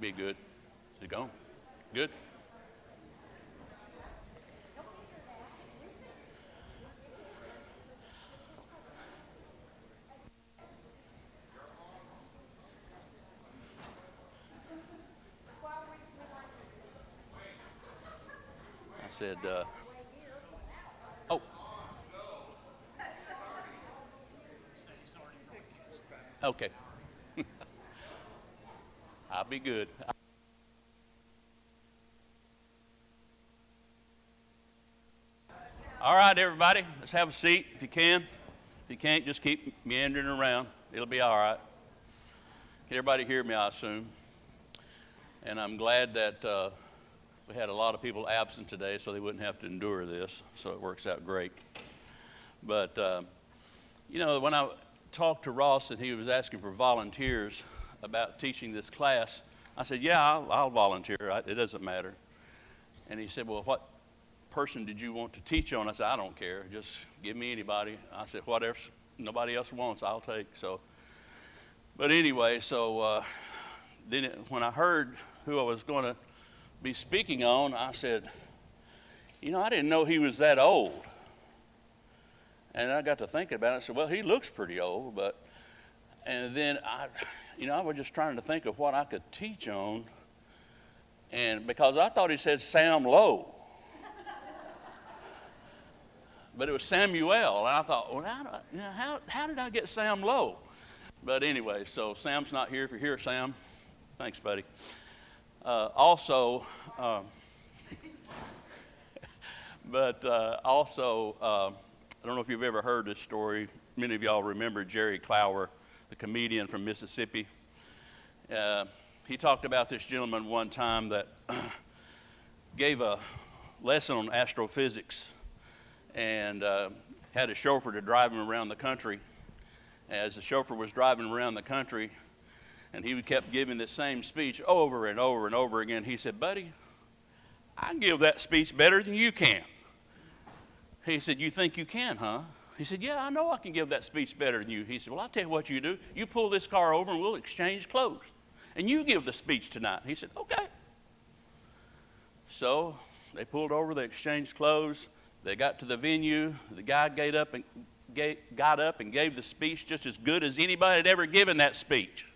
be good. Is it gone? Good? I said, oh, okay. I'll be good. All right, everybody, let's have a seat if you can. If you can't, just keep meandering around. It'll be all right. Can everybody hear me, I assume? And I'm glad that we had a lot of people absent today so they wouldn't have to endure this, so it works out great. But, when I talked to Ross and he was asking for volunteers about teaching this class, I said, yeah, I'll volunteer. It doesn't matter. And he said, well, what person did you want to teach on? I said, I don't care. Just give me anybody. I said, whatever nobody else wants, I'll take. But anyway, then when I heard who I was going to be speaking on, I said, I didn't know he was that old. And I got to thinking about it. I said, well, he looks pretty old, and then I was just trying to think of what I could teach on, and because I thought he said Sam Lowe. But it was Samuel, and I thought, well, how did I get Sam Lowe? But anyway, so Sam's not here. If you're here, Sam, thanks, buddy. I don't know if you've ever heard this story. Many of y'all remember Jerry Clower, the comedian from Mississippi. He talked about this gentleman one time that gave a lesson on astrophysics and had a chauffeur to drive him around the country. As the chauffeur was driving around the country, and he kept giving the same speech over and over and over again, he said, buddy, I can give that speech better than you can. He said, you think you can, huh? He said, yeah, I know I can give that speech better than you. He said, well, I'll tell you what you do. You pull this car over and we'll exchange clothes. And you give the speech tonight. He said, okay. So they pulled over, they exchanged clothes. They got to the venue. The guy got up and gave the speech just as good as anybody had ever given that speech.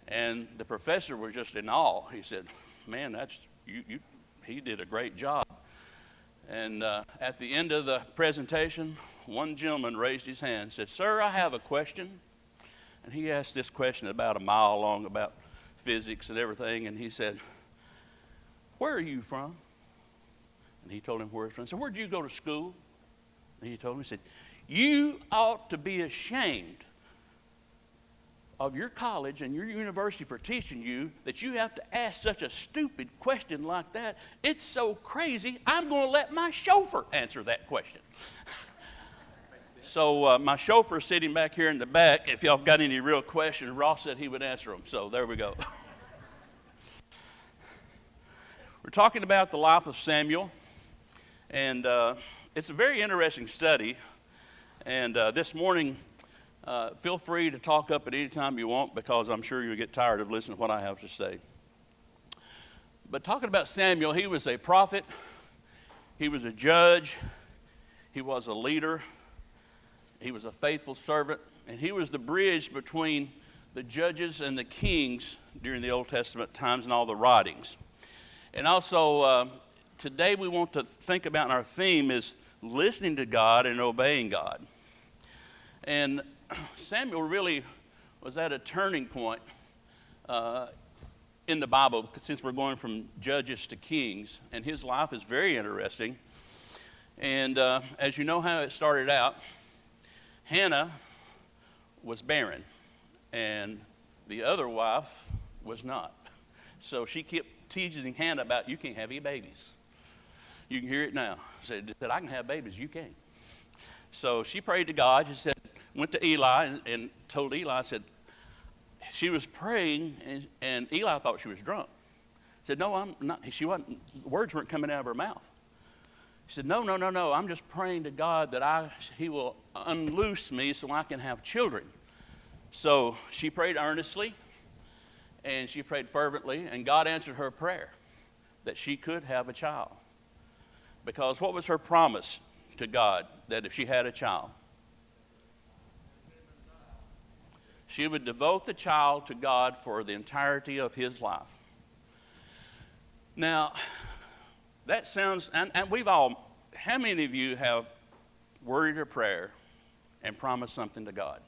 And the professor was just in awe. He said, man, he did a great job. And at the end of the presentation, one gentleman raised his hand and said, sir, I have a question. And he asked this question about a mile long about physics and everything. And he said, where are you from? And he told him where he's from. So where'd you go to school? And he told him, he said, you ought to be ashamed of your college and your university for teaching you that you have to ask such a stupid question like that. It's so crazy, I'm going to let my chauffeur answer that question. So my chauffeur sitting back here in the back, if y'all got any real questions, Ross said he would answer them. So there we go. We're talking about the life of Samuel, and it's a very interesting study. And this morning, feel free to talk up at any time you want, because I'm sure you'll get tired of listening to what I have to say. But talking about Samuel, he was a prophet, he was a judge, he was a leader, he was a faithful servant, and he was the bridge between the judges and the kings during the Old Testament times and all the writings. And also, today we want to think about, and our theme is listening to God and obeying God. And Samuel really was at a turning point in the Bible, since we're going from judges to kings, and his life is very interesting. And as you know how it started out, Hannah was barren, and the other wife was not. So she kept teasing Hannah about, you can't have any babies. You can hear it now. Said, I can have babies, you can't. So she prayed to God. She said, went to Eli and told Eli, said, she was praying, and Eli thought she was drunk. Said, no, I'm not. She wasn't, words weren't coming out of her mouth. She said, no, I'm just praying to God that he will unloose me so I can have children. So she prayed earnestly, And she prayed fervently, and God answered her prayer that she could have a child. Because what was her promise to God? That if she had a child, she would devote the child to God for the entirety of his life. Now, that sounds, and we've all, how many of you have worded a prayer and promised something to God?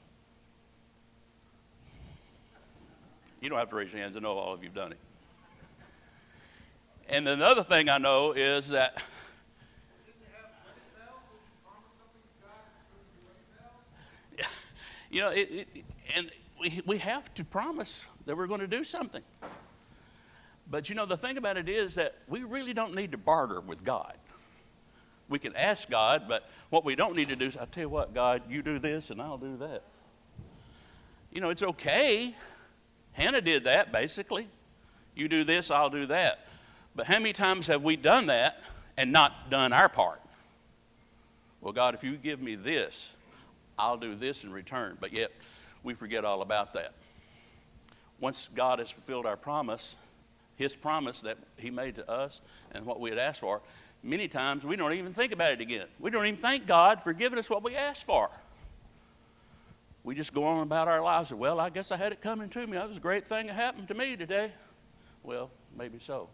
You don't have to raise your hands. I know all of you have done it. And another thing I know is that you know, and we have to promise that we're going to do something. But you know, the thing about it is that we really don't need to barter with God. We can ask God, but what we don't need to do is, I tell you what, God, you do this and I'll do that. You know, it's okay. Hannah did that, basically. You do this, I'll do that. But how many times have we done that and not done our part? Well, God, if you give me this, I'll do this in return. But yet, we forget all about that. Once God has fulfilled our promise, his promise that he made to us and what we had asked for, many times we don't even think about it again. We don't even thank God for giving us what we asked for. We just go on about our lives. Well, I guess I had it coming to me. That was a great thing that happened to me today. Well, maybe so.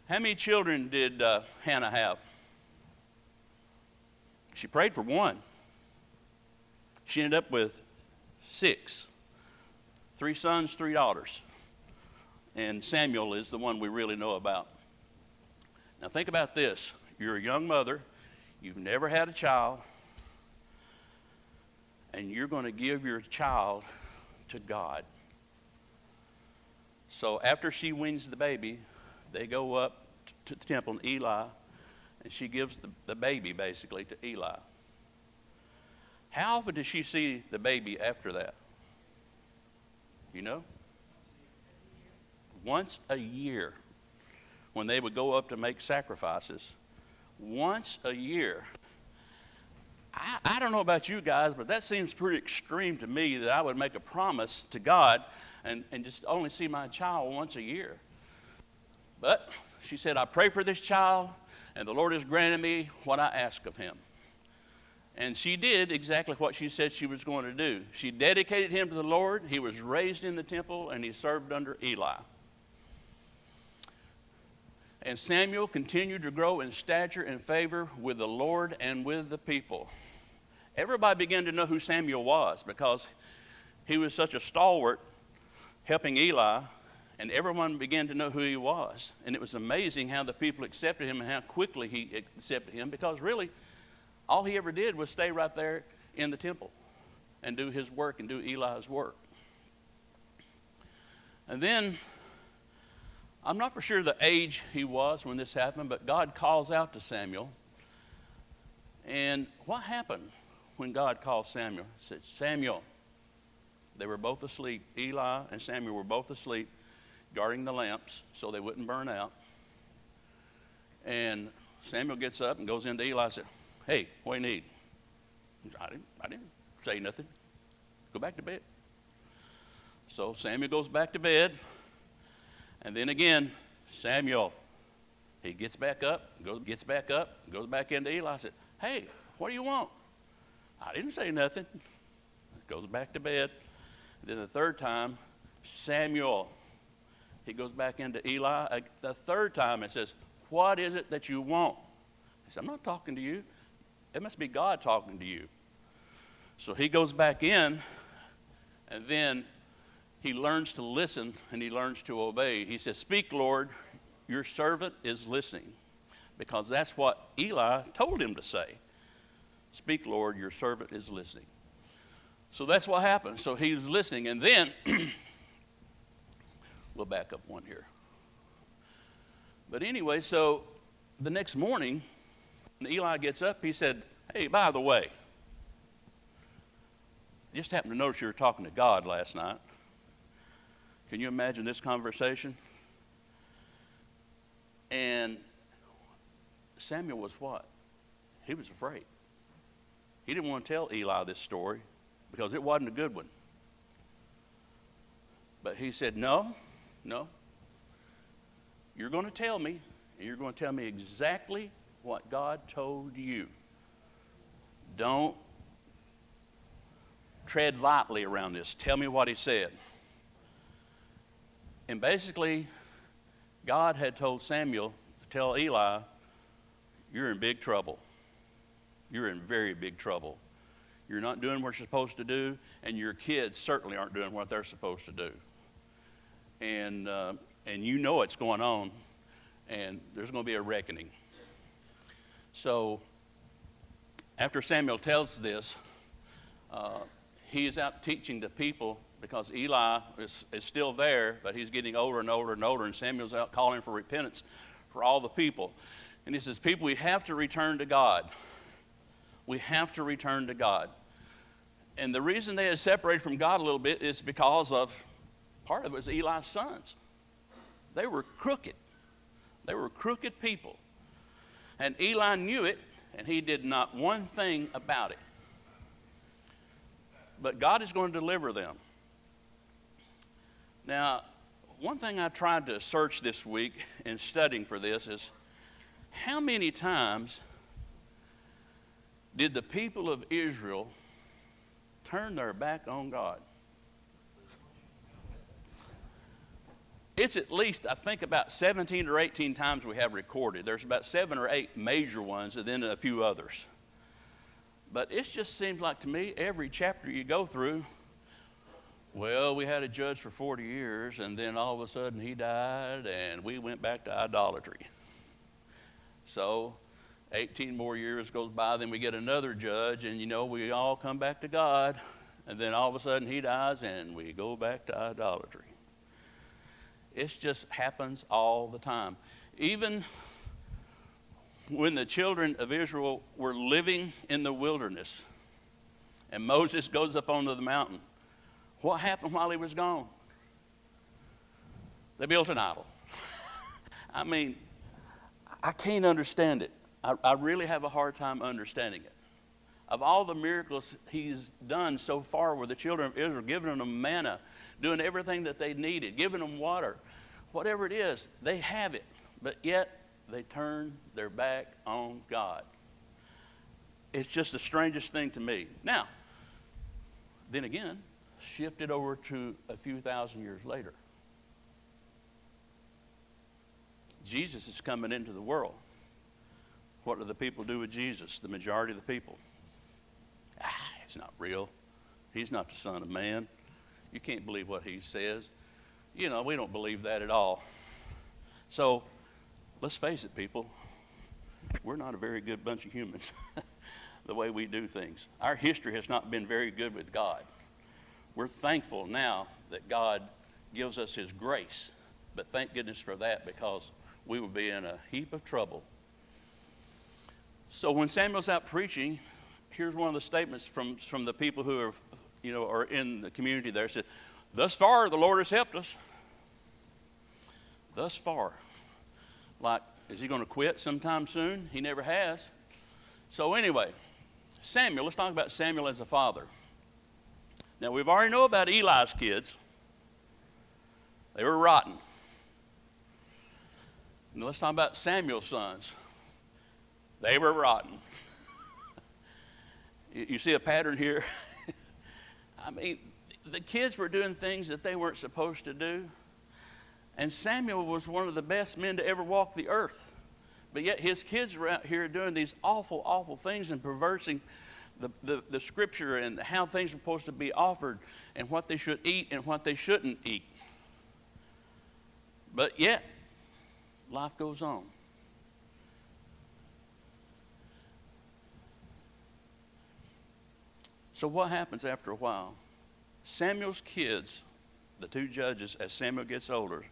How many children did Hannah have? She prayed for one. She ended up with 6. 3 sons, 3 daughters. And Samuel is the one we really know about. Now think about this. You're a young mother. You've never had a child. And you're going to give your child to God. So after she weans the baby, they go up to the temple and Eli, and she gives the baby basically to Eli. How often does she see the baby after that? You know? Once a year. When they would go up to make sacrifices. Once a year. I don't know about you guys, but that seems pretty extreme to me that I would make a promise to God and just only see my child once a year. But she said, I pray for this child, and the Lord has granted me what I ask of him. And she did exactly what she said she was going to do. She dedicated him to the Lord. He was raised in the temple, and he served under Eli. And Samuel continued to grow in stature and favor with the Lord and with the people. Everybody began to know who Samuel was because he was such a stalwart helping Eli, and everyone began to know who he was. And it was amazing how the people accepted him and how quickly he accepted him, because really all he ever did was stay right there in the temple and do his work and do Eli's work. And then, I'm not for sure the age he was when this happened, but God calls out to Samuel. And what happened when God called Samuel? He said, Samuel. They were both asleep. Eli and Samuel were both asleep, guarding the lamps so they wouldn't burn out. And Samuel gets up and goes into Eli and said, hey, what do you need? I didn't say nothing. Go back to bed. So Samuel goes back to bed. And then again, Samuel, he gets back up, goes back into Eli and said, hey, what do you want? I didn't say nothing. Goes back to bed. And then the third time, Samuel, he goes back into Eli. The third time it says, what is it that you want? He said, I'm not talking to you. It must be God talking to you. So he goes back in, and then he learns to listen and he learns to obey. He says, speak, Lord, your servant is listening. Because that's what Eli told him to say. Speak, Lord, your servant is listening. So that's what happened. So he was listening. And then, we'll back up one here. But anyway, so the next morning, when Eli gets up, he said, hey, by the way, I just happened to notice you were talking to God last night. Can you imagine this conversation? And Samuel was what? He was afraid. He didn't want to tell Eli this story because it wasn't a good one. But he said, no, No. You're going to tell me, and you're going to tell me exactly what God told you. Don't tread lightly around this. Tell me what he said. And basically, God had told Samuel to tell Eli, you're in big trouble. You're in very big trouble. You're not doing what you're supposed to do, and your kids certainly aren't doing what they're supposed to do. And you know it's going on, and there's going to be a reckoning. So after Samuel tells this, he is out teaching the people because Eli is still there, but he's getting older and older and older, and Samuel's out calling for repentance for all the people. And he says, people, we have to return to God. We have to return to God. And the reason they had separated from God a little bit is because of, part of it was Eli's sons. They were crooked. They were crooked people. And Eli knew it, and he did not one thing about it. But God is going to deliver them. Now, one thing I tried to search this week in studying for this is, how many times did the people of Israel turn their back on God? It's at least, I think, about 17 or 18 times we have recorded. There's about 7 or 8 major ones and then a few others. But it just seems like to me, every chapter you go through, well, we had a judge for 40 years, and then all of a sudden he died, and we went back to idolatry. So 18 more years goes by, then we get another judge, and we all come back to God, and then all of a sudden he dies, and we go back to idolatry. It just happens all the time. Even when the children of Israel were living in the wilderness, and Moses goes up onto the mountain, what happened while he was gone? They built an idol. I mean, I can't understand it. I really have a hard time understanding it. Of all the miracles he's done so far with the children of Israel, giving them manna, doing everything that they needed, giving them water, whatever it is, they have it. But yet, they turn their back on God. It's just the strangest thing to me. Now, then again, shift it over to a few thousand years later. Jesus is coming into the world. What do the people do with Jesus? The majority of the people. It's not real. He's not the Son of Man. You can't believe what he says. We don't believe that at all. So, let's face it, people. We're not a very good bunch of humans, the way we do things. Our history has not been very good with God. We're thankful now that God gives us his grace. But thank goodness for that, because we would be in a heap of trouble. So when Samuel's out preaching, here's one of the statements from the people who are in the community there. It said, thus far the Lord has helped us. Thus far. Like, is he going to quit sometime soon? He never has. So anyway, Samuel, let's talk about Samuel as a father. Now, we've already know about Eli's kids. They were rotten. Now, let's talk about Samuel's sons. They were rotten. You see a pattern here? I mean, the kids were doing things that they weren't supposed to do. And Samuel was one of the best men to ever walk the earth. But yet his kids were out here doing these awful, awful things and perversing the scripture and how things are supposed to be offered and what they should eat and what they shouldn't eat. But yet, life goes on. So what happens after a while? Samuel's kids, the two judges, as Samuel gets older,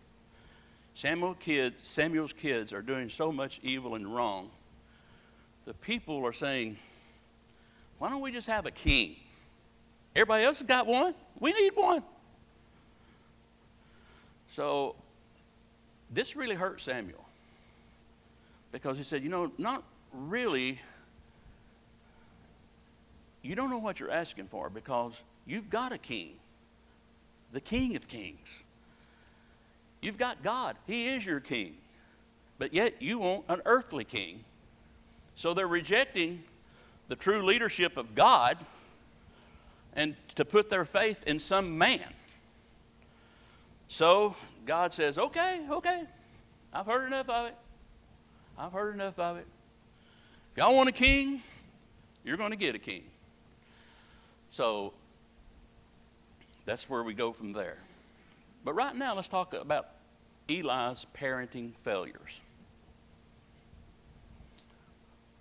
Samuel's kids are doing so much evil and wrong. The people are saying, why don't we just have a king? Everybody else has got one. We need one. So this really hurt Samuel, because he said, not really. You don't know what you're asking for, because you've got a king, the King of Kings. You've got God. He is your king. But yet you want an earthly king. So they're rejecting the true leadership of God and to put their faith in some man. So God says, okay, I've heard enough of it. If y'all want a king, you're going to get a king. So that's where we go from there. But right now, let's talk about Eli's parenting failures.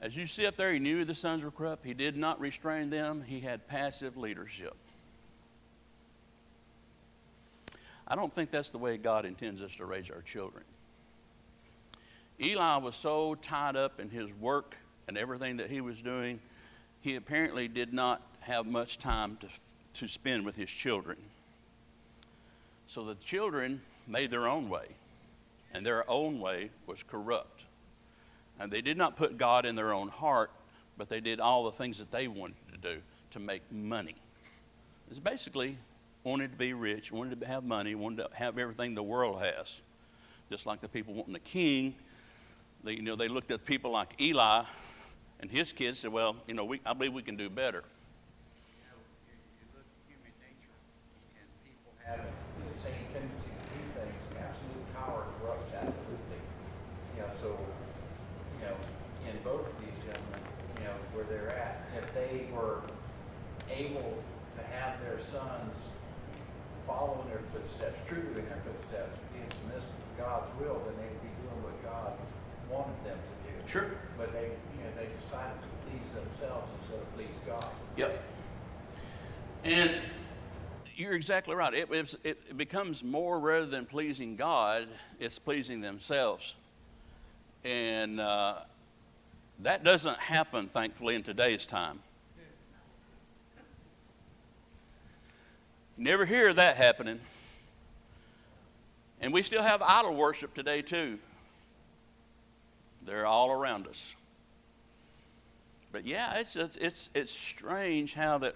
As you see up there, he knew the sons were corrupt. He did not restrain them. He had passive leadership. I don't think that's the way God intends us to raise our children. Eli was so tied up in his work and everything that he was doing, he apparently did not have much time to spend with his children. So the children made their own way, and their own way was corrupt. And they did not put God in their own heart, but they did all the things that they wanted to do to make money. It's basically wanted to be rich, wanted to have money, wanted to have everything the world has. Just like the people wanting a king, they looked at people like Eli and his kids said, well, I believe we can do better. You look at human nature, and people have the same tendency to do things. Absolute power corrupts absolutely. In both of these gentlemen, where they're at, if they were able to have their sons follow in their footsteps, true in their footsteps, being submissive to God's will, then they would be doing what God wanted them to do. Sure. But they decided to please themselves instead of please God. Yep. And you're exactly right. It becomes more, rather than pleasing God, it's pleasing themselves. And that doesn't happen, thankfully, in today's time. You never hear of that happening. And we still have idol worship today, too. They're all around us. But yeah, it's strange how that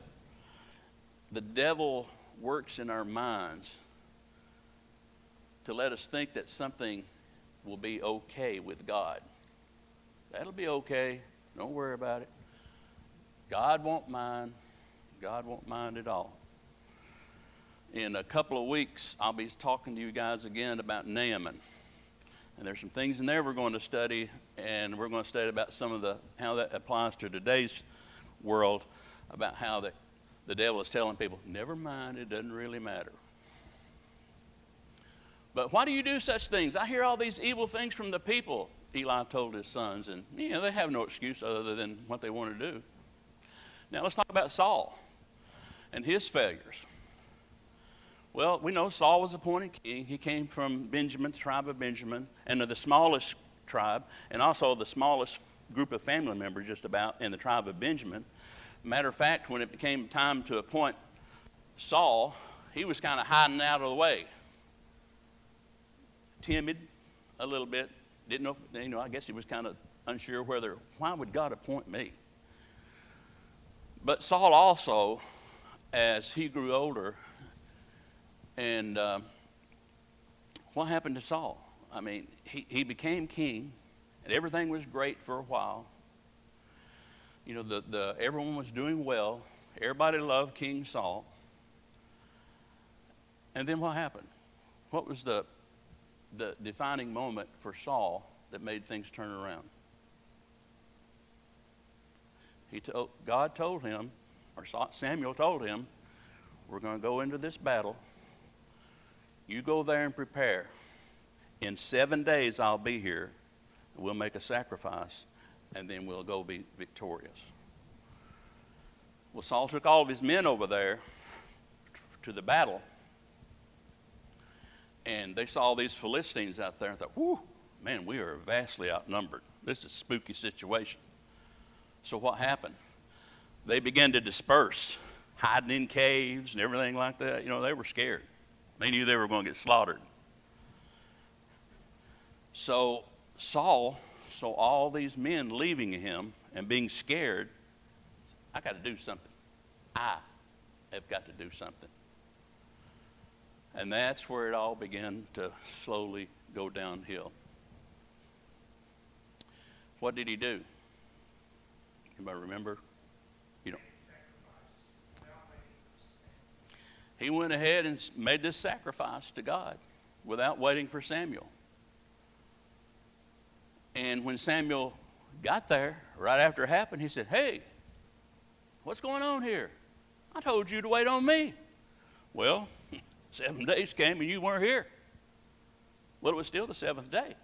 the devil works in our minds to let us think that something will be okay with God. That'll be okay. Don't worry about it. God won't mind. God won't mind at all. In a couple of weeks, I'll be talking to you guys again about Naaman. And there's some things in there we're going to study, and we're going to study about how that applies to today's world, about how the devil is telling people, never mind, it doesn't really matter. But why do you do such things? I hear all these evil things from the people, Eli told his sons, and they have no excuse other than what they want to do. Now let's talk about Saul and his failures. Well, we know Saul was appointed king. He came from Benjamin, the tribe of Benjamin, and the smallest tribe, and also the smallest group of family members just about in the tribe of Benjamin. Matter of fact, when it became time to appoint Saul, he was kind of hiding out of the way. Timid a little bit. Didn't know, I guess he was kind of unsure why would God appoint me? But Saul also, as he grew older, and what happened to Saul? I mean, he became king, and everything was great for a while. Everyone was doing well. Everybody loved King Saul. And then what happened? What was the defining moment for Saul that made things turn around? God told him, or Samuel told him, we're going to go into this battle. You go there and prepare. In 7 days I'll be here. We'll make a sacrifice, and then we'll go be victorious. Well, Saul took all of his men over there to the battle, and they saw these Philistines out there and thought, whew, man, we are vastly outnumbered. This is a spooky situation. So what happened? They began to disperse, hiding in caves and everything like that. They were scared. They knew they were going to get slaughtered. So Saul saw all these men leaving him and being scared. I got to do something. I have got to do something. And that's where it all began to slowly go downhill. What did he do? Anybody remember? You know. He went ahead and made this sacrifice to God without waiting for Samuel. And when Samuel got there, right after it happened, he said, "Hey, what's going on here? I told you to wait on me." Well, 7 days came and you weren't here. Well, it was still the seventh day.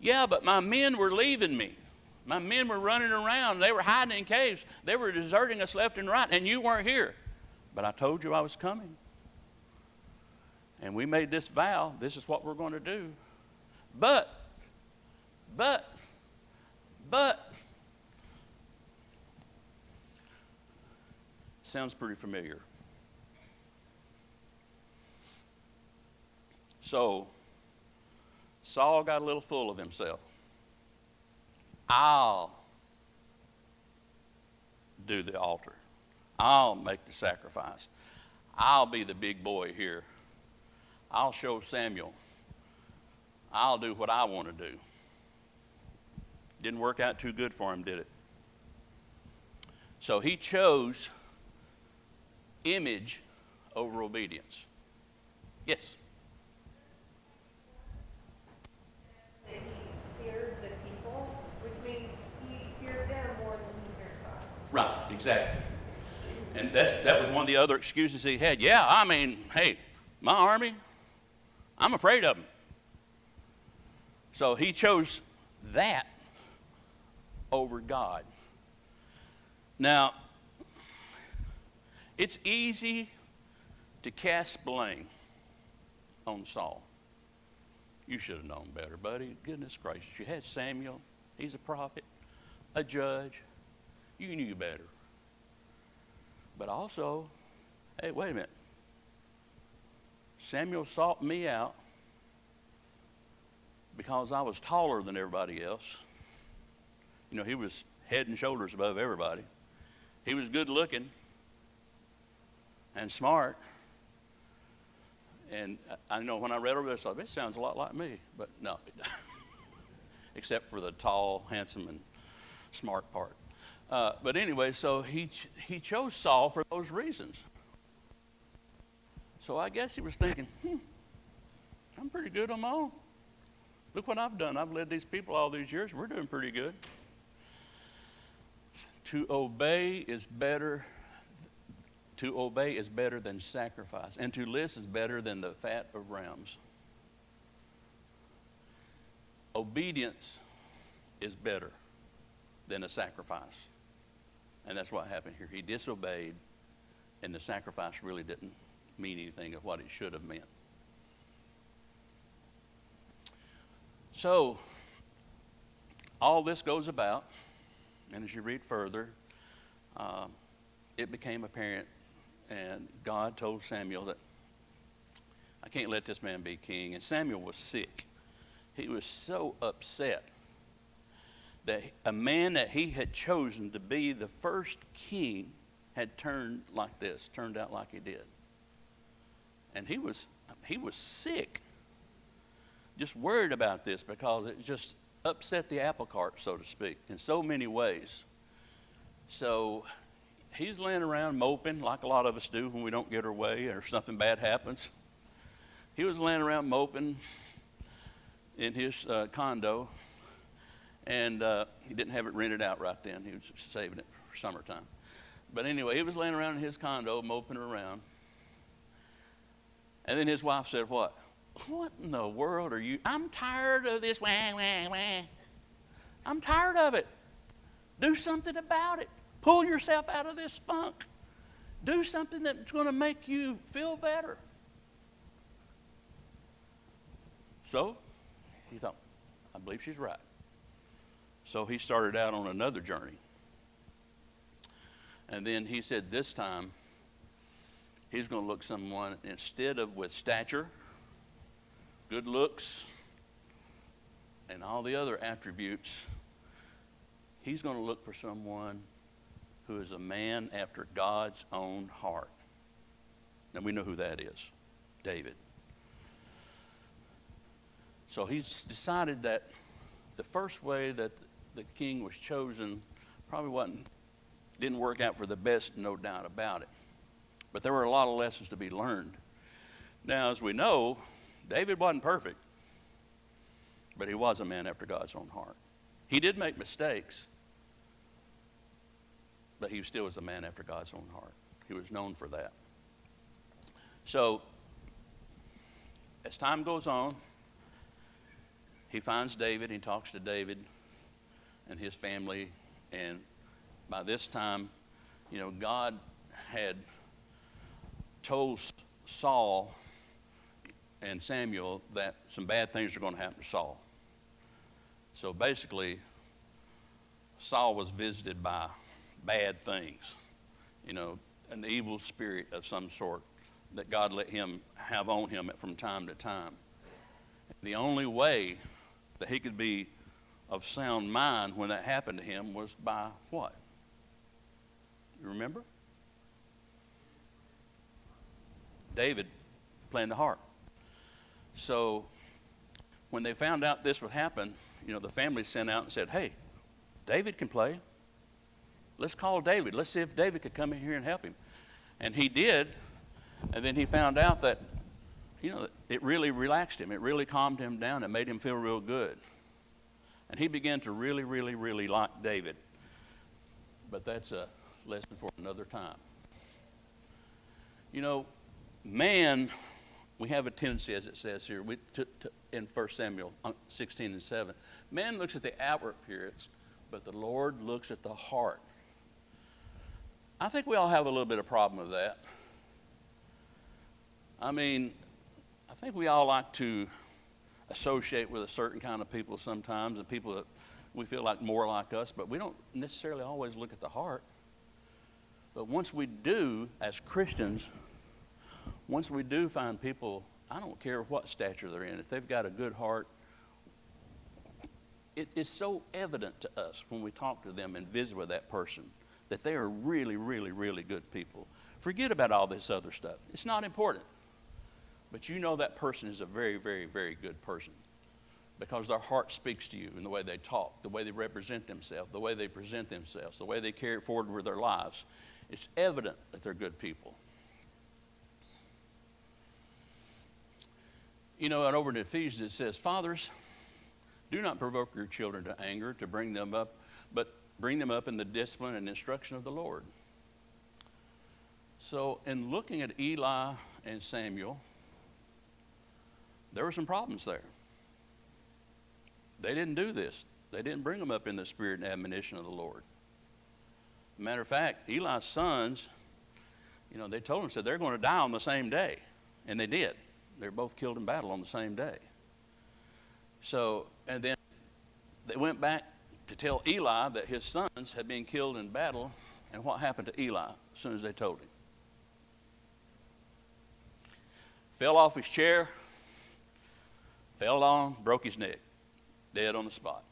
Yeah, but my men were leaving me. My men were running around. They were hiding in caves. They were deserting us left and right, and you weren't here. But I told you I was coming. And we made this vow. This is what we're going to do. But, sounds pretty familiar. So, Saul got a little full of himself. I'll do the altar. I'll make the sacrifice. I'll be the big boy here. I'll show Samuel. I'll do what I want to do. Didn't work out too good for him, did it? So he chose image over obedience. Yes? That he feared the people, which means he feared them more than he feared God. Right, exactly. And that was one of the other excuses he had. Yeah, I mean, hey, my army, I'm afraid of them. So he chose that over God. Now, it's easy to cast blame on Saul. You should have known better, buddy. Goodness gracious. You had Samuel. He's a prophet, a judge. You knew better. But also, hey, wait a minute. Samuel sought me out because I was taller than everybody else. You know, he was head and shoulders above everybody. He was good looking and smart. And I know when I read over this, I thought, this sounds a lot like me. But no, it doesn't. Except for the tall, handsome, and smart part. But anyway, so he chose Saul for those reasons. So I guess he was thinking, I'm pretty good on my own. Look what I've done. I've led these people all these years. We're doing pretty good. To obey is better than sacrifice, and to listen is better than the fat of rams. Obedience is better than a sacrifice. And that's what happened here. He disobeyed, and the sacrifice really didn't mean anything of what it should have meant. So, all this goes about, and as you read further, it became apparent, and God told Samuel that, I can't let this man be king. And Samuel was sick. He was so upset that a man that he had chosen to be the first king had turned out like he did. And he was sick, just worried about this because it just upset the apple cart, so to speak, in so many ways. So he's laying around moping like a lot of us do when we don't get our way or something bad happens. He was laying around moping in his condo, and he didn't have it rented out right then. He was saving it for summertime. But anyway, he was laying around in his condo, moping around. And then his wife said, what? What in the world are you? I'm tired of this. Wah, wah, wah. I'm tired of it. Do something about it. Pull yourself out of this funk. Do something that's going to make you feel better. So he thought, I believe she's right. So he started out on another journey. And then he said this time he's going to look someone, instead of with stature, good looks, and all the other attributes, he's going to look for someone who is a man after God's own heart. And we know who that is, David. So he's decided that the first way that the king was chosen probably didn't work out for the best, no doubt about it. But there were a lot of lessons to be learned. Now, as we know, David wasn't perfect, but he was a man after God's own heart. He did make mistakes, but he still was a man after God's own heart. He was known for that. So, as time goes on, he finds David, he talks to David and his family, and by this time, God had told Saul and Samuel that some bad things are going to happen to Saul. So basically, Saul was visited by bad things, an evil spirit of some sort that God let him have on him from time to time. The only way that he could be of sound mind when that happened to him was by what? You remember? David playing the harp. So when they found out this would happen, the family sent out and said, hey, David can play. Let's call David. Let's see if David could come in here and help him. And he did. And then he found out that, it really relaxed him. It really calmed him down. It made him feel real good. And he began to really, really, really like David. But that's a lesson for another time. Man, we have a tendency, as it says here, in 1 Samuel 16 and 7, man looks at the outward appearance, but the Lord looks at the heart. I think we all have a little bit of problem with that. I think we all like to associate with a certain kind of people sometimes, and people that we feel like more like us, but we don't necessarily always look at the heart. But once we do, as Christians, once we do find people, I don't care what stature they're in, if they've got a good heart, it's so evident to us when we talk to them and visit with that person that they are really, really, really good people. Forget about all this other stuff. It's not important. But that person is a very, very, very good person because their heart speaks to you in the way they talk, the way they represent themselves, the way they present themselves, the way they carry it forward with their lives. It's evident that they're good people. And over in Ephesians it says, fathers, do not provoke your children to anger, to bring them up, but bring them up in the discipline and instruction of the Lord. So in looking at Eli and Samuel, there were some problems there. They didn't do this. They didn't bring them up in the spirit and admonition of the Lord. Matter of fact, Eli's sons, they told him, said they're going to die on the same day. And they did. They were both killed in battle on the same day. So, and then they went back to tell Eli that his sons had been killed in battle. And what happened to Eli as soon as they told him? Fell off his chair, fell down, broke his neck, dead on the spot.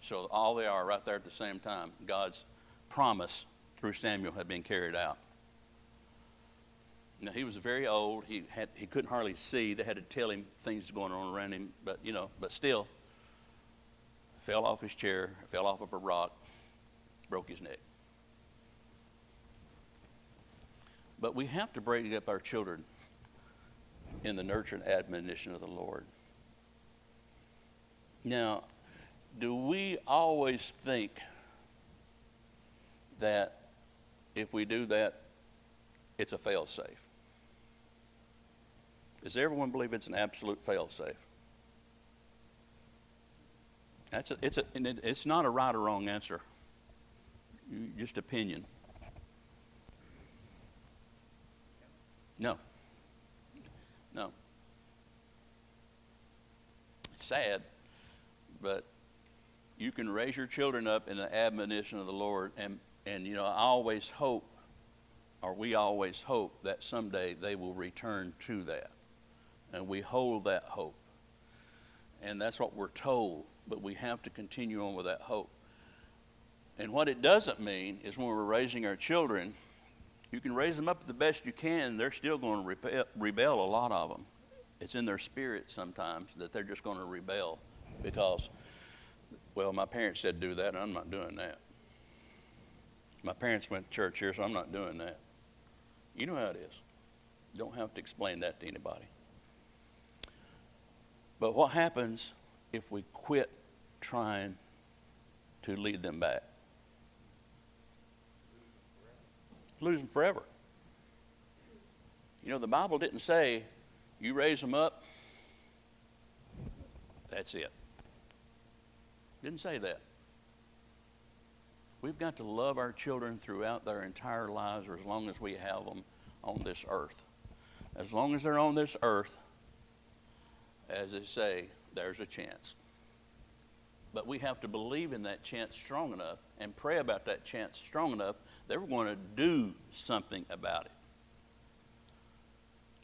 So all they are right there at the same time. God's promise through Samuel had been carried out. Now, he was very old. He couldn't hardly see. They had to tell him things going on around him. But still, fell off his chair, fell off of a rock, broke his neck. But we have to bring up our children in the nurture and admonition of the Lord. Now, do we always think that if we do that, it's a fail-safe? Does everyone believe it's an absolute fail-safe? It's not a right or wrong answer. Just opinion. No. It's sad, but you can raise your children up in the admonition of the Lord, and I always hope, or we always hope, that someday they will return to that. And we hold that hope. And that's what we're told, but we have to continue on with that hope. And what it doesn't mean is when we're raising our children, You can raise them up the best you can. They're still going to rebel, a lot of them. It's in their spirit sometimes that they're just going to rebel because, well, my parents said do that, and I'm not doing that. My parents went to church here, so I'm not doing that. You know how it is. You don't have to explain that to anybody. But what happens if we quit trying to lead them back? Lose them forever. You know, the Bible didn't say you raise them up, that's it. Didn't say that. We've got to love our children throughout their entire lives, or as long as we have them on this earth. As long as they're on this earth, as they say, there's a chance. But we have to believe in that chance strong enough and pray about that chance strong enough that we're going to do something about it.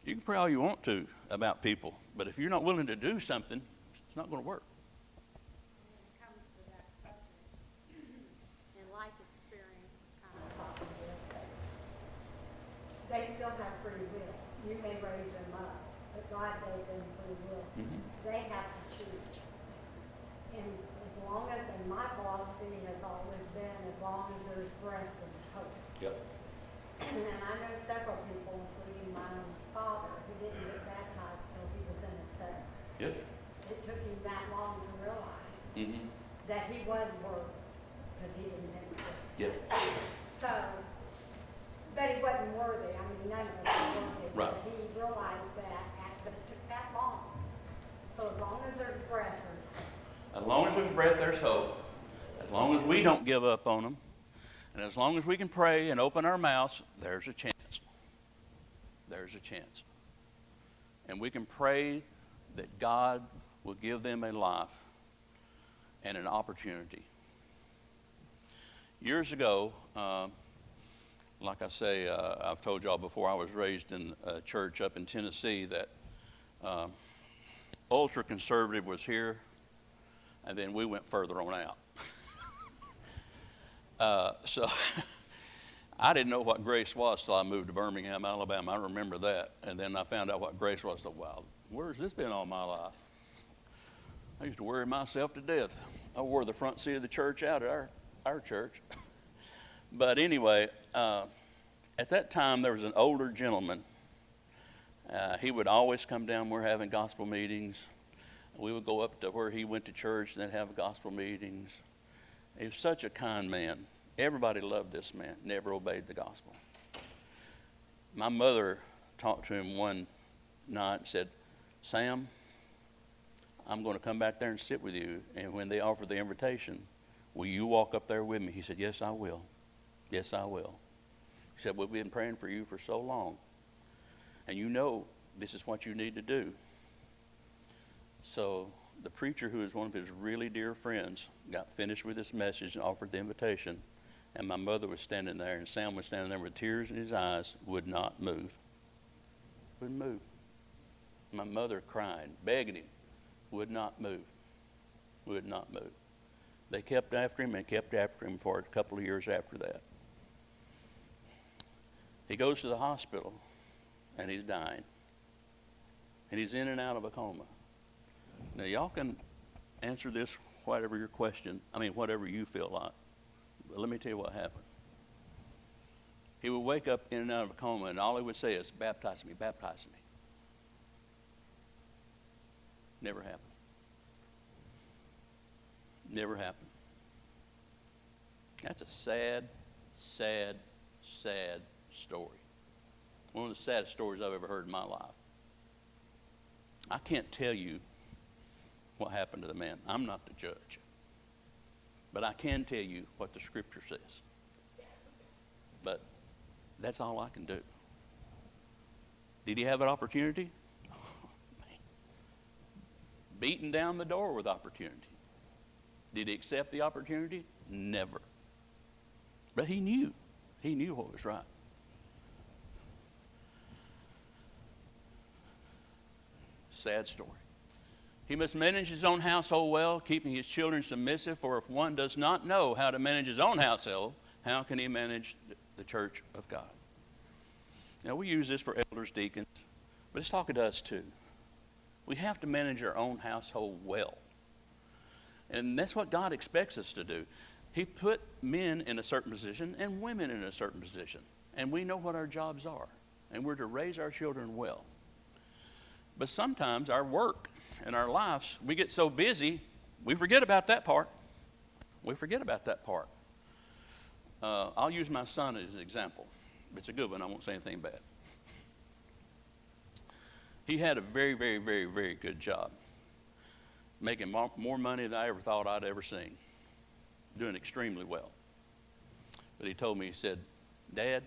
You can pray all you want to about people, but if you're not willing to do something, it's not going to work. When it comes to that subject, and life experience is kind of talking with, they still have free will. You may raise them up, but God gave them free will. Mm-hmm. They have to choose. And as long as, and my philosophy has always been, as long as there's breath, there's hope. Yep. And I know several people, including my own father, who didn't get baptized till he was in his 70s. Yep. It took him that long to realize Mm-hmm. that he was worthy, because he didn't think it. Yep. So, but he wasn't worthy. I mean, none of us were worthy. Right. But he realized that, but it took that long. So as long as there's breath, there's As long as there's breath, there's hope. As long as we don't give up on them, and as long as we can pray and open our mouths, there's a chance. There's a chance. And we can pray that God will give them a life and an opportunity. Years ago, like I say, I've told y'all before, I was raised in a church up in Tennessee that ultra-conservative was here, and then we went further on out. So I didn't know what grace was till I moved to Birmingham, Alabama. I remember that. And then I found out what grace was. So, wow, where's this been all my life? I used to worry myself to death. I wore the front seat of the church out at our church. But anyway, at that time there was an older gentleman. He would always come down. We're having gospel meetings. We would go up to where he went to church and then have gospel meetings. He was such a kind man. Everybody loved this man, never obeyed the gospel. My mother talked to him one night and said, Sam, I'm going to come back there and sit with you. And when they offered the invitation, will you walk up there with me? He said, yes, I will. Yes, I will. He said, we've been praying for you for so long. And you know this is what you need to do. So the preacher, who was one of his really dear friends, got finished with his message and offered the invitation. And my mother was standing there, and Sam was standing there with tears in his eyes, would not move. Wouldn't move. My mother crying, begging him, would not move. Would not move. They kept after him and kept after him for a couple of years after that. He goes to the hospital, and he's dying. And he's in and out of a coma. Now, y'all can answer this, whatever your question, whatever you feel like. But let me tell you what happened. He would wake up in and out of a coma, and all he would say is, baptize me, baptize me. Never happened. Never happened. That's a sad, sad, sad story. One of the saddest stories I've ever heard in my life. I can't tell you what happened to the man. I'm not the judge. But I can tell you what the scripture says. But that's all I can do. Did he have an opportunity? Oh, man. Beaten down the door with opportunity. Did he accept the opportunity? Never. But he knew. He knew what was right. Sad story. He must manage his own household well, keeping his children submissive, for if one does not know how to manage his own household, how can he manage the church of God? Now, we use this for elders, deacons, but it's talking to us too. We have to manage our own household well. And that's what God expects us to do. He put men in a certain position and women in a certain position. And we know what our jobs are. And we're to raise our children well. But sometimes our work and our lives, we get so busy, we forget about that part. We forget about that part. I'll use my son as an example. It's a good one. I won't say anything bad. He had a very, very, very, very good job, making more money than I ever thought I'd ever seen, doing extremely well. But he told me, he said, Dad,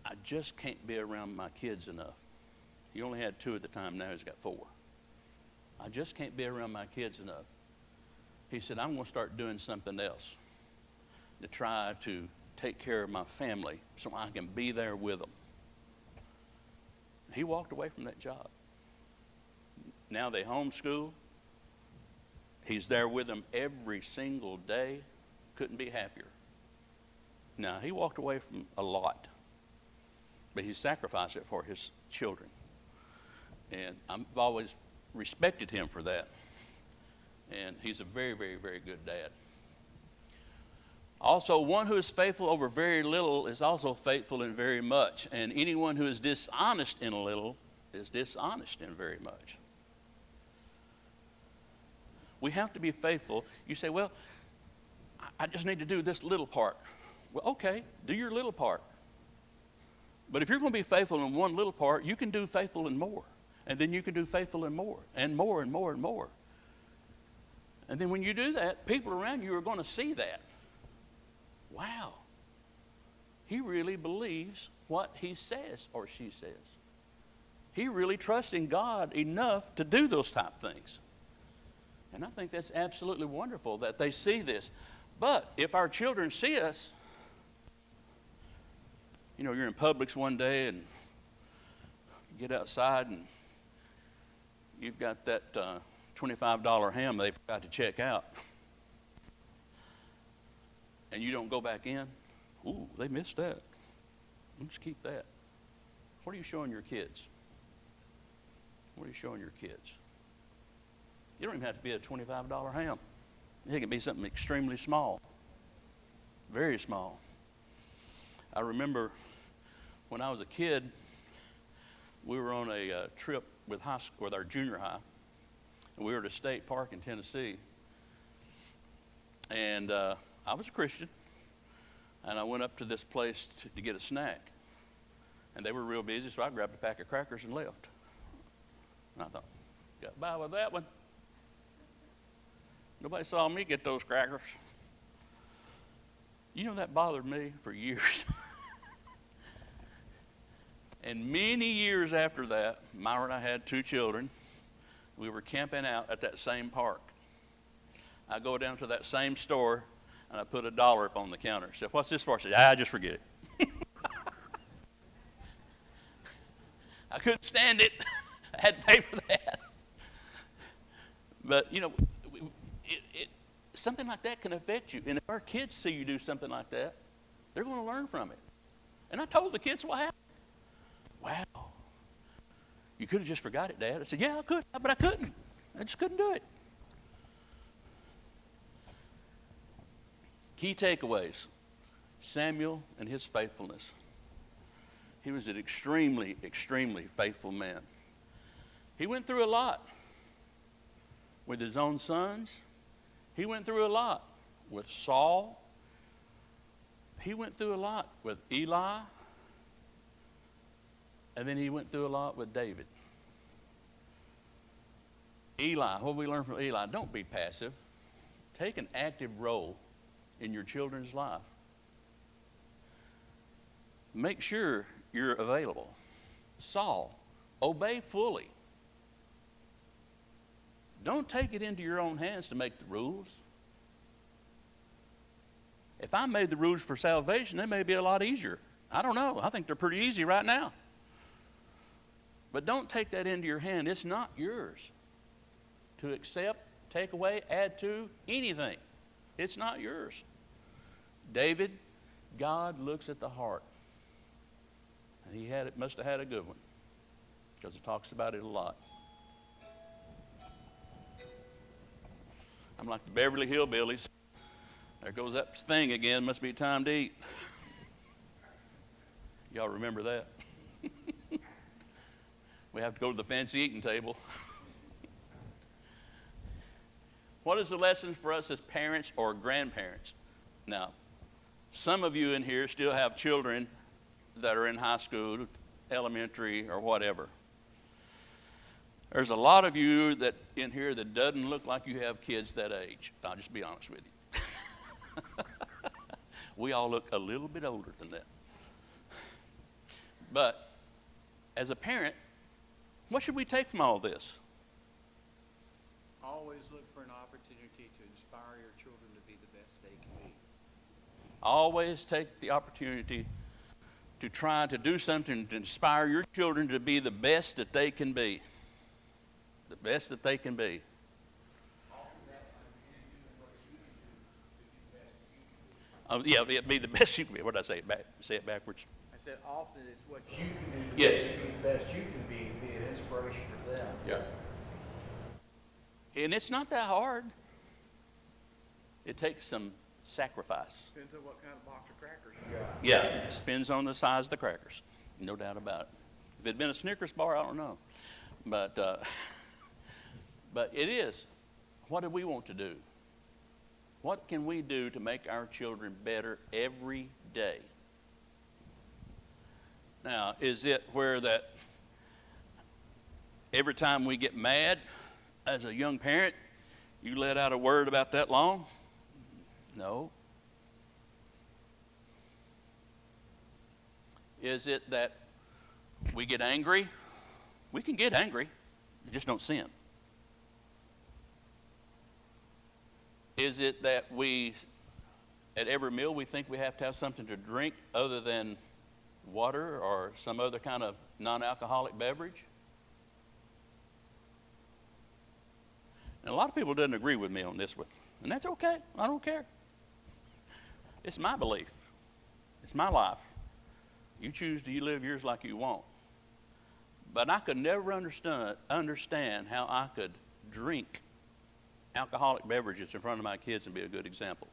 I just can't be around my kids enough. He only had 2 at the time. Now he's got 4. I just can't be around my kids enough. He said, I'm going to start doing something else to try to take care of my family so I can be there with them. He walked away from that job. Now they homeschool. He's there with them every single day. Couldn't be happier. Now, he walked away from a lot, but he sacrificed it for his children. And I've always respected him for that. And he's a very, very, very good dad. Also, one who is faithful over very little is also faithful in very much. And anyone who is dishonest in a little is dishonest in very much. We have to be faithful. You say, well, I just need to do this little part. Well, okay, do your little part. But if you're going to be faithful in one little part, you can do faithful in more. And then you can do faithful in more, and more, and more, and more. And then when you do that, people around you are going to see that. Wow, he really believes what he says or she says. He really trusts in God enough to do those type things. And I think that's absolutely wonderful that they see this. But if our children see us, you know, you're in Publix one day and you get outside and you've got that $25 ham they forgot to check out. And you don't go back in, ooh, they missed that. Let's keep that. What are you showing your kids? What are you showing your kids? You don't even have to be a $25 ham. It can be something extremely small, very small. I remember when I was a kid, we were on a trip with our junior high, and we were at a state park in Tennessee. And I was a Christian, and I went up to this place to get a snack. And they were real busy, so I grabbed a pack of crackers and left. And I thought, got by with that one. Nobody saw me get those crackers. You know, that bothered me for years. And many years after that, Myra and I had 2 children. We were camping out at that same park. I go down to that same store, and I put $1 up on the counter. I said, what's this for? I said, just forget it. I couldn't stand it. I had to pay for that. But, you know, something like that can affect you. And if our kids see you do something like that, they're going to learn from it. And I told the kids what happened. Wow. You could have just forgot it, Dad. I said, yeah, I could, but I couldn't. I just couldn't do it. Key takeaways. Samuel and his faithfulness. He was an extremely, extremely faithful man. He went through a lot with his own sons. He went through a lot with Saul. He went through a lot with Eli. And then he went through a lot with David. Eli, what we learn from Eli, don't be passive. Take an active role in your children's life. Make sure you're available. Saul, obey fully. Don't take it into your own hands to make the rules. If I made the rules for salvation, they may be a lot easier. I don't know. I think they're pretty easy right now. But don't take that into your hand. It's not yours to accept, take away, add to, anything. It's not yours. David, God looks at the heart. And must have had a good one, because it talks about it a lot. I'm like the Beverly Hillbillies. There goes that thing again. Must be time to eat. Y'all remember that? We have to go to the fancy eating table. What is the lesson for us as parents or grandparents? Now, some of you in here still have children that are in high school, elementary, or whatever. There's a lot of you that in here that doesn't look like you have kids that age. I'll just be honest with you. We all look a little bit older than that. But as a parent, what should we take from all this? Always look for an opportunity to inspire your children to be the best they can be. Always take the opportunity to try to do something to inspire your children to be the best that they can be. The best that they can be. Yeah, be the best you can be. What did I say? Say it backwards. I said often it's what you can do Yes. to be the best you can be an inspiration for them. Yeah. And it's not that hard. It takes some sacrifice. Depends on what kind of box of crackers you got. Yeah, it depends on the size of the crackers. No doubt about it. If it had been a Snickers bar, I don't know. But it is. What do we want to do? What can we do to make our children better every day? Now, is it where that every time we get mad as a young parent, you let out a word about that long? No. Is it that we get angry? We can get angry, we just don't sin. Is it that we, at every meal, we think we have to have something to drink other than water or some other kind of non-alcoholic beverage? And a lot of people doesn't agree with me on this one, and that's okay. I don't care. It's my belief. It's my life. You choose to live yours like you want. But I could never understand how I could drink alcoholic beverages in front of my kids and be a good example.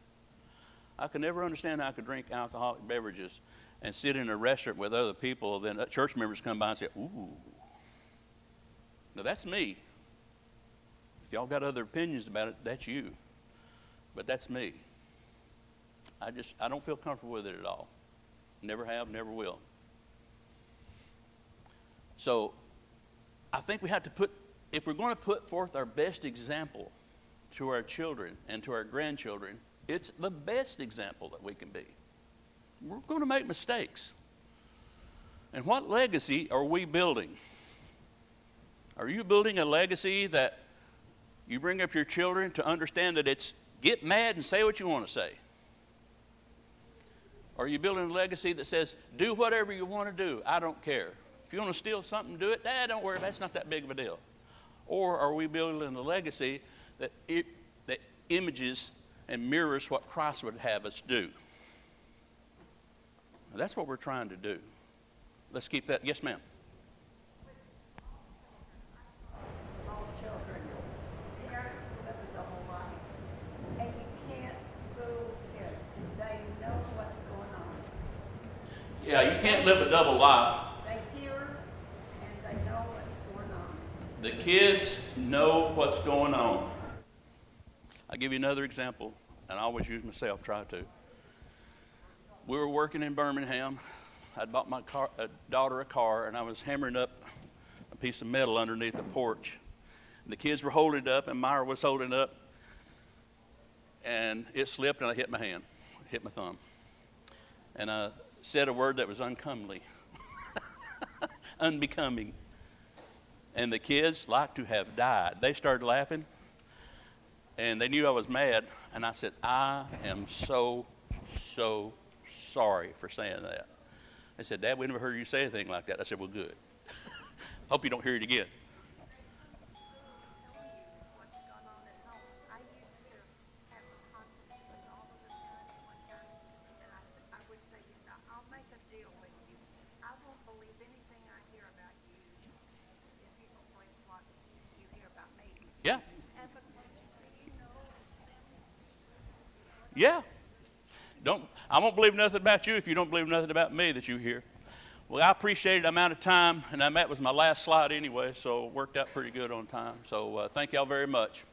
I could never understand how I could drink alcoholic beverages and sit in a restaurant with other people, then church members come by and say, ooh. Now that's me. If y'all got other opinions about it, that's you. But that's me. I don't feel comfortable with it at all. Never have, never will. So I think we have to if we're going to put forth our best example to our children and to our grandchildren, it's the best example that we can be. We're going to make mistakes. And what legacy are we building? Are you building a legacy that you bring up your children to understand that it's get mad and say what you want to say? Or are you building a legacy that says, do whatever you want to do, I don't care. If you want to steal something, do it. Don't worry, that's not that big of a deal. Or are we building a legacy that images and mirrors what Christ would have us do? That's what we're trying to do. Let's keep that. Yes, ma'am. Small children, parents live a double life, and you can't fool kids. They know what's going on. Yeah, you can't live a double life. They hear and they know what's going on. The kids know what's going on. I'll give you another example, and I always use myself, try to. We were working in Birmingham. I'd bought my daughter a car, and I was hammering up a piece of metal underneath the porch. And the kids were holding it up, and Myra was holding it up, and it slipped, and I hit my hand, hit my thumb. And I said a word that was uncomely, unbecoming. And the kids like to have died. They started laughing, and they knew I was mad, and I said, I am so sorry for saying that. They said, Dad, we never heard you say anything like that. I said, well, good. Hope you don't hear it again. What's going on at home. I used to have a conference with all of the parents one time, and I would say, I'll make a deal with you. I won't believe Yeah. I won't believe nothing about you if you don't believe nothing about me that you hear. Well, I appreciate it. I'm out of time, and that was my last slide anyway, so it worked out pretty good on time. So thank y'all very much.